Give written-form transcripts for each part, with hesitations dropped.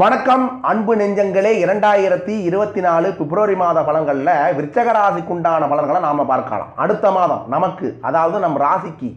வணக்கம் அன்பு நெஞ்சங்களே. 2024 பிப்ரவரி மாத பலன்களில் விருச்சக ராசிக்குண்டான பலன்களை நாம் பார்க்கலாம். அடுத்த மாதம் நமக்கு, அதாவது நம் ராசிக்கு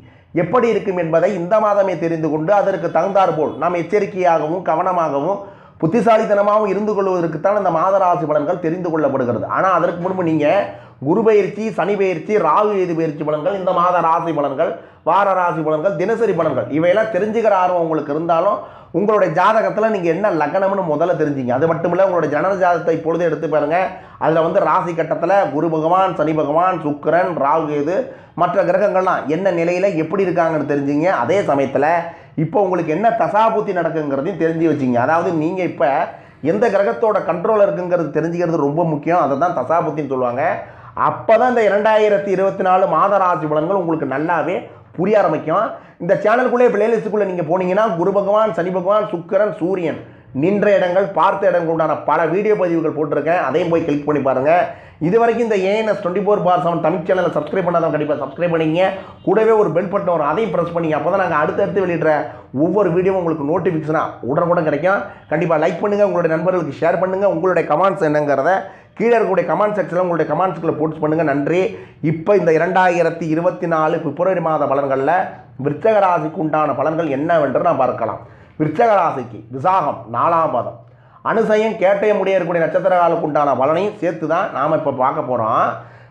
எப்படி இருக்கும் என்பதை இந்த மாதமே தெரிந்து கொண்டு அதற்கு தகுந்தாற்போல் நாம் எச்சரிக்கையாகவும் கவனமாகவும் புத்திசாலித்தனமாகவும் இருந்து கொள்வதற்குத்தான் இந்த மாத ராசி பலன்கள் தெரிந்து கொள்ளப்படுகிறது. ஆனால் அதற்கு முன்பு நீங்கள் குரு பயிற்சி, சனி பயிற்சி, ராகு கேது பயிற்சி பலன்கள், இந்த மாத ராசி பலன்கள், வார ராசி பலன்கள், தினசரி பலன்கள் இவையெல்லாம் தெரிஞ்சுக்கிற ஆர்வம் உங்களுக்கு இருந்தாலும் உங்களுடைய ஜாதகத்தில் நீங்கள் என்ன லக்னம்னு முதல்ல தெரிஞ்சிங்க. அது மட்டும் இல்லை, உங்களுடைய ஜனன ஜாதகத்தை இப்பொழுது எடுத்து பாருங்கள். அதில் ராசி கட்டத்தில் குரு பகவான், சனி பகவான், சுக்கிரன், ராகு கேது மற்ற கிரகங்கள்லாம் என்ன நிலையில் எப்படி இருக்காங்கன்னு தெரிஞ்சிங்க. அதே சமயத்தில் இப்போ உங்களுக்கு என்ன தசாபுத்தி நடக்குங்கிறதையும் தெரிஞ்சு வச்சிங்க. அதாவது நீங்கள் இப்போ எந்த கிரகத்தோட கண்ட்ரோல் இருக்குங்கிறது தெரிஞ்சுக்கிறது ரொம்ப முக்கியம். அதை தான் தசாபுத்தின்னு சொல்லுவாங்க. அப்போ தான் இந்த 2024 மாத ராசி பலன்கள் உங்களுக்கு நல்லாவே புரிய ஆரம்பிக்கும். இந்த சேனலுக்குள்ளே பிளேலிஸ்ட்டுக்குள்ளே நீங்கள் போனீங்கன்னா குரு பகவான், சனி பகவான், சுக்கிரன், சூரியன் நின்ற இடங்கள், பார்த்த இடங்களுடான பல வீடியோ பதிவுகள் போட்டிருக்கேன். அதையும் போய் கிளிக் பண்ணி பாருங்கள். இது வரைக்கும் இந்த ANS 24/7 தமிழ் சேனலை சப்ஸ்கிரைப் பண்ணாதான் கண்டிப்பாக சப்ஸ்கிரைப் பண்ணிங்க. கூடவே ஒரு பெல் பட்டன் வரும், அதையும் ப்ரெஸ் பண்ணிங்க. அப்போ தான் நாங்கள் அடுத்தடுத்து வெளியிடுற ஒவ்வொரு வீடியோவும் உங்களுக்கு நோட்டிஃபிகேஷனாக உடனுக்குடன் கிடைக்கும். கண்டிப்பாக லைக் பண்ணுங்கள், உங்களுடைய நண்பர்களுக்கு ஷேர் பண்ணுங்கள். உங்களுடைய கமெண்ட்ஸ் என்னங்கிறத கீழே இருக்கக்கூடிய கமெண்ட் செக்ஷனில் உங்களுடைய கமெண்ட்ஸ்களை போட்டு பண்ணுங்கள். நன்றி. இப்போ இந்த 2024 பிப்ரவரி மாத பலன்களில் விருச்சக ராசிக்கு உண்டான பலன்கள் என்னவென்று நாம் பார்க்கலாம். விருச்சக ராசிக்கு விசாகம் 4ஆம் பாதம், அனுசயம், கேட்டயம் முடிய இருக்கக்கூடிய நட்சத்திரங்களுக்கு உண்டான பலனையும் சேர்த்து தான் நாம் இப்போ பார்க்க போகிறோம்.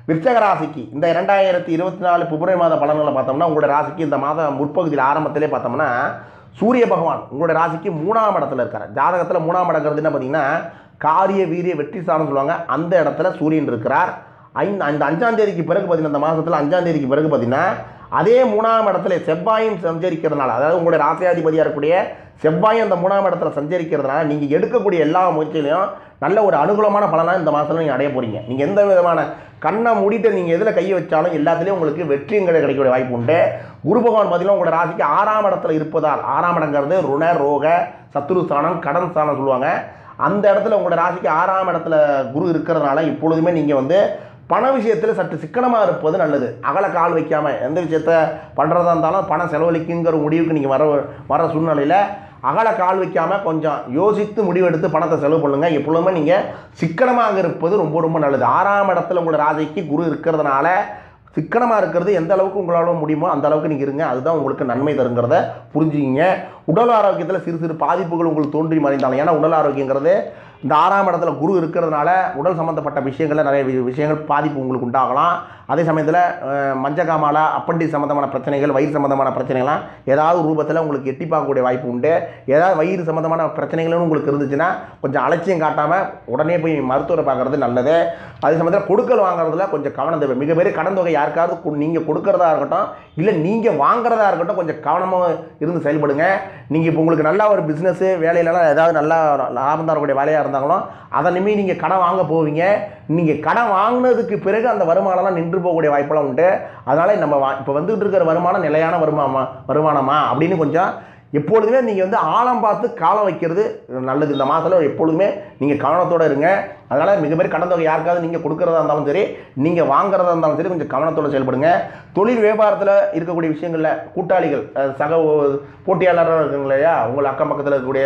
விருச்சக ராசிக்கு இந்த 2024 பிப்ரவரி மாத பலன்களை பார்த்தோம்னா, உங்களுடைய ராசிக்கு இந்த மாதம் முற்பகுதியில் ஆரம்பத்திலே பார்த்தோம்னா சூரிய பகவான் உங்களுடைய ராசிக்கு 3ஆம் இடத்துல இருக்கார். ஜாதகத்தில் 3ஆம் இடங்கிறது என்ன பார்த்தீங்கன்னா காரிய வீரிய வெற்றி ஸ்தானம் சொல்லுவாங்க. அந்த இடத்துல சூரியன் இருக்கிறார். அந்த 5ஆம் தேதிக்கு பிறகு பார்த்தீங்கன்னா, இந்த மாதத்தில் 5ஆம் தேதிக்கு பிறகு பார்த்தீங்கன்னா அதே 3ஆம் இடத்துல செவ்வாயும் சஞ்சரிக்கிறதுனால, அதாவது உங்களுடைய ராசியாதிபதியாக இருக்கக்கூடிய செவ்வாயும் அந்த 3ஆம் இடத்துல சஞ்சரிக்கிறதுனால நீங்கள் எடுக்கக்கூடிய எல்லா முயற்சியிலையும் நல்ல ஒரு அனுகூலமான பலனாக இந்த மாதத்தில் நீங்கள் அடைய போகிறீங்க. நீங்கள் எந்த விதமான கண்ணை மூடிட்டு நீங்கள் எதில் கையை வச்சாலும் எல்லாத்துலேயும் உங்களுக்கு வெற்றிங்களை கிடைக்கக்கூடிய வாய்ப்பு உண்டு. குரு பகவான் பார்த்தீங்கன்னா உங்களோட ராசிக்கு 6ஆம் இடத்துல இருப்பதால், 6ஆம் இடங்கிறது ருண, ரோக, சத்துரு ஸ்தானம், கடன் ஸ்தானம் சொல்லுவாங்க. அந்த இடத்துல உங்களோட ராசிக்கு 6ஆம் இடத்துல குரு இருக்கிறதுனால இப்பொழுதுமே நீங்கள் பண விஷயத்தில் சற்று சிக்கனமாக இருப்பது நல்லது. அகல கால் வைக்காமல் எந்த விஷயத்த பண்ணுறதா இருந்தாலும் பணம் செலவழிக்குங்கிற முடிவுக்கு நீங்கள் வர சூழ்நிலையில் அகல கால் வைக்காமல் கொஞ்சம் யோசித்து முடிவெடுத்து பணத்தை செலவு பண்ணுங்கள். எப்பொழுதுமே நீங்கள் சிக்கனமாக இருப்பது ரொம்ப ரொம்ப நல்லது. 6ஆம் இடத்துல உங்களோட ராசிக்கு குரு இருக்கிறதுனால சிக்கனமாக இருக்கிறது எந்த அளவுக்கு உங்களால் முடியுமோ அந்த அளவுக்கு நீங்கள் இருங்க. அதுதான் உங்களுக்கு நன்மை தருங்கிறத புரிஞ்சுக்கிங்க. உடல் ஆரோக்கியத்தில் சிறு சிறு பாதிப்புகள் உங்களுக்கு தோன்றி மறைந்தாலும், ஏன்னா உடல் ஆரோக்கியங்கிறது இந்த 6ஆம் இடத்துல குரு இருக்கிறதுனால உடல் சம்மந்தப்பட்ட விஷயங்களில் நிறைய விஷயங்கள் பாதிப்பு உங்களுக்கு உண்டாகலாம். அதே சமயத்தில் மஞ்சக்காமால, அப்பண்டி சம்மந்தமான பிரச்சனைகள், வயிறு சம்மந்தமான பிரச்சனைகள்லாம் ஏதாவது ரூபத்தில் உங்களுக்கு எட்டி பார்க்கக்கூடிய வாய்ப்பு உண்டு. ஏதாவது வயிறு சம்மந்தமான பிரச்சனைகளும் உங்களுக்கு இருந்துச்சுன்னா கொஞ்சம் அலட்சியம் காட்டாமல் உடனே போய் மருத்துவரை பார்க்குறது நல்லது. அதே சமயத்தில் கொடுக்கல் வாங்குறதுல கொஞ்சம் கவனம் தேவை. மிகப்பெரிய கடன் தொகை யாருக்காவது நீங்கள் கொடுக்கறதா இருக்கட்டும், இல்லை நீங்கள் வாங்குறதா இருக்கட்டும், கொஞ்சம் கவனமாக இருந்து செயல்படுங்க. நீங்கள் இப்போ உங்களுக்கு நல்லா ஒரு பிஸ்னஸ்ஸு வேலையிலலாம் ஏதாவது நல்லா லாபம் தரக்கூடிய வேலையாக இருந்தாங்களோ அதை நிம்மி நீங்கள் கடன் வாங்க போவீங்க. நீங்கள் கடன் வாங்கினதுக்கு பிறகு அந்த வருமானம்லாம் நின்று போகக்கூடிய வாய்ப்பெல்லாம் உண்டு. அதனால் நம்ம இப்போ வந்துட்டு இருக்கிற வருமானம் நிலையான வருமானமா அப்படின்னு கொஞ்சம் எப்பொழுதுமே நீங்கள் ஆழம் பார்த்து காலம் வைக்கிறது நல்லது. இந்த மாதத்தில் எப்பொழுதுமே நீங்கள் கவனத்தோடு இருங்க. அதனால் மிகப்பெரிய கடன் தொகை யாருக்காவது நீங்கள் கொடுக்குறதா இருந்தாலும் சரி, நீங்கள் வாங்குறதா இருந்தாலும் சரி, கொஞ்சம் கவனத்தோடு செயல்படுங்க. தொழில் வியாபாரத்தில் இருக்கக்கூடிய விஷயங்களில் கூட்டாளிகள், சக போட்டியாளராக இருக்குங்க இல்லையா, உங்கள் அக்கம் பக்கத்தில் இருக்கக்கூடிய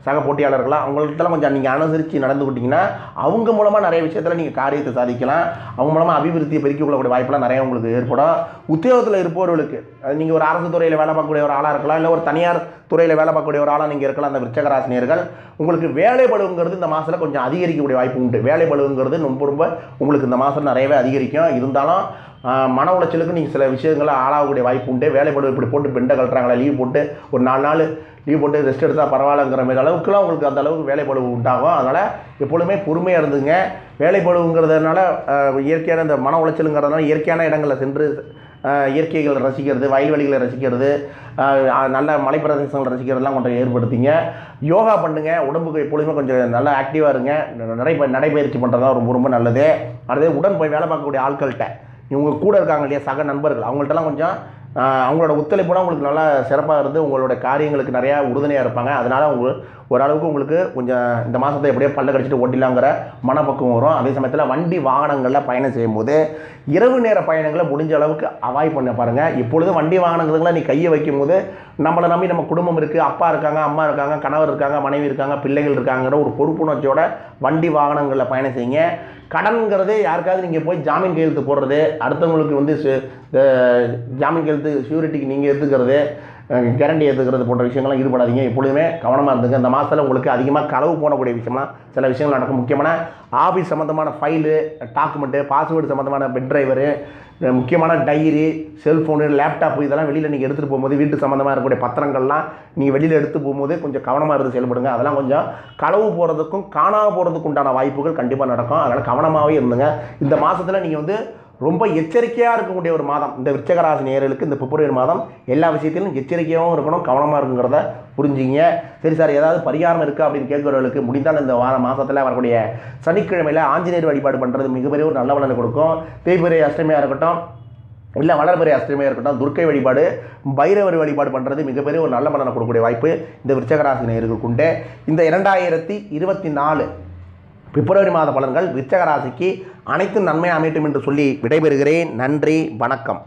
சக போட்டியாளர்களாக அவங்கள்ட்டலாம் கொஞ்சம் நீங்கள் அனுசரித்து நடந்துக்கிட்டிங்கன்னா அவங்க மூலமாக நிறைய விஷயத்தில் நீங்கள் காரியத்தை சாதிக்கலாம். அவங்க மூலமாக அபிவிருத்தியை பெருக்கிக் கொள்ளக்கூடிய வாய்ப்பெல்லாம் நிறைய உங்களுக்கு ஏற்படும். உத்தியோகத்தில் இருப்பவர்களுக்கு, நீங்கள் ஒரு அரசு துறையில் வேலை பார்க்கக்கூடிய ஒரு ஆளாக இருக்கலாம், இல்லை ஒரு தனியார் துறையில் வேலை பார்க்கக்கூடிய ஒரு ஆளாக நீங்கள் இருக்கலாம். அந்த விருச்சக ராசினியர்கள் உங்களுக்கு வேலை பளுங்கிறது இந்த மாதத்தில் கொஞ்சம் அதிகரிக்கக்கூடிய வாய்ப்பு உண்டு. வேலை பளுங்கிறது ரொம்ப ரொம்ப உங்களுக்கு இந்த மாதம் நிறையவே அதிகரிக்கும். இருந்தாலும் மன உளைச்சலுக்கு நீங்கள் சில விஷயங்களை ஆளாகக்கூடிய வாய்ப்பு உண்டு. வேலை பளு இப்படி போட்டு பெண்டை கழட்டுறாங்களா, லீவ் போட்டு ஒரு 4 நாள் லீவ் போட்டு ரெஸ்ட் எடுத்தால் பரவாயில்லங்கிற மாதிரி அளவுக்குலாம் உங்களுக்கு அந்த அளவுக்கு வேலை பளு உண்டாகும். அதனால் எப்பொழுதுமே பொறுமையாக இருந்துங்க. வேலை பளுங்கிறதுனால இயற்கையான இந்த மன உளைச்சலுங்கிறதுனால இயற்கையான இடங்களில் சென்று இயற்கைகளை ரசிக்கிறது, வயல்வெளிகளை ரசிக்கிறது, நல்ல மலைப்பிரதேசங்களை ரசிக்கிறதுலாம் கொஞ்சம் ஏற்படுத்திங்க. யோகா பண்ணுங்கள். உடம்புக்கு எப்பொழுதுமே கொஞ்சம் நல்லா ஆக்டிவாக இருங்க. நடைப்பயிற்சி பண்ணுறதா ரொம்ப ரொம்ப நல்லது. அடுத்தது உடன் போய் வேலை பார்க்கக்கூடிய ஆட்கள்கிட்ட, இவங்க கூட இருக்காங்க இல்லையா சக நண்பர்கள், அவங்கள்ட்டலாம் கொஞ்சம் அவங்களோட ஒத்துழைப்புனா உங்களுக்கு நல்லா சிறப்பாக இருந்து உங்களோட காரியங்களுக்கு நிறையா உறுதுணையாக இருப்பாங்க. அதனால் ஓரளவுக்கு உங்களுக்கு கொஞ்சம் இந்த மாதத்தை எப்படியோ பல்ல கடிச்சிட்டு ஓட்டிலாங்கிற மனப்பக்குவம் வரும். அதே சமயத்தில் வண்டி வாகனங்களில் பயணம் செய்யும்போது இரவு நேர பயணங்களை முடிஞ்ச அளவுக்கு அவாய்ட் பண்ண பாருங்கள். இப்பொழுது வண்டி வாகனங்களுக்குலாம் நீ கையை வைக்கும் போது நம்மளை நம்பி நம்ம குடும்பம் இருக்குது, அப்பா இருக்காங்க, அம்மா இருக்காங்க, கணவர் இருக்காங்க, மனைவி இருக்காங்க, பிள்ளைகள் இருக்காங்கிற ஒரு பொறுப்புணர்ச்சியோட வண்டி வாகனங்களில் பயணம் செய்யுங்க. கடன்கிறது யாருக்காவது நீங்கள் போய் ஜாமீன் கையெழுத்து போடுறது, அடுத்தவங்களுக்கு வந்து ஜாமீன் கையெழுத்து ஷூரிட்டிக்கு நீங்கள் எடுத்துக்கிறது, கேரண்டி எடுத்துக்கிறது போன்ற விஷயங்கள்லாம் ஈடுபடாதீங்க. எப்பொழுதுமே கவனமாக இருந்துங்க. இந்த மாதத்தில் உங்களுக்கு அதிகமாக களவு போடக்கூடிய விஷயம்லாம் சில விஷயங்கள் நடக்கும். முக்கியமான ஆஃபீஸ் சம்மந்தமான ஃபைலு, டாக்குமெண்ட்டு, பாஸ்வேர்டு சம்மந்தமான பென் டிரைவரு, முக்கியமான டைரி, செல்ஃபோனு, லேப்டாப்பு இதெல்லாம் வெளியில் நீங்கள் எடுத்துகிட்டு போகும்போது வீட்டு சம்மந்தமாக இருக்கக்கூடிய பத்திரங்கள்லாம் நீங்கள் வெளியில் எடுத்து போகும்போது கொஞ்சம் கவனமாக இருந்து செயல்படுங்க. அதெல்லாம் கொஞ்சம் களவு போகிறதுக்கும் காணாமல் போகிறதுக்கு உண்டான வாய்ப்புகள் கண்டிப்பாக நடக்கும். அதனால் கவனமாகவே இருந்துங்க. இந்த மாதத்தில் நீங்கள் வந்து ரொம்ப எச்சரிக்கையாக இருக்கக்கூடிய ஒரு மாதம் இந்த விருச்சிக ராசி நேயர்களுக்கு. இந்த பிப்ரவரி மாதம் எல்லா விஷயத்திலும் எச்சரிக்கையாகவும் இருக்கணும், கவனமாக இருக்குங்கிறத புரிஞ்சுங்க. சரி சார், ஏதாவது பரிகாரம் இருக்குது அப்படின்னு கேட்குறவர்களுக்கு முடிந்தால் இந்த மாதத்தில் வரக்கூடிய சனிக்கிழமையில் ஆஞ்சநேயர் வழிபாடு பண்ணுறது மிகப்பெரிய ஒரு நல்ல பலனை கொடுக்கும். தேய்பிறை அஷ்டமியாக இருக்கட்டும், இல்லை வளர்பிறை அஷ்டமியாக இருக்கட்டும், துர்க்கை வழிபாடு, பைரவர் வழிபாடு பண்ணுறது மிகப்பெரிய ஒரு நல்ல பலனை கொடுக்கக்கூடிய வாய்ப்பு இந்த விருச்சிக ராசி நேயர்களுக்கு உண்டு. இந்த 2024 பிப்ரவரி மாத பலன்கள் விருச்சிக ராசிக்கு அனைத்தும் நன்மை அமையட்டும் என்று சொல்லி விடைபெறுகிறேன். நன்றி, வணக்கம்.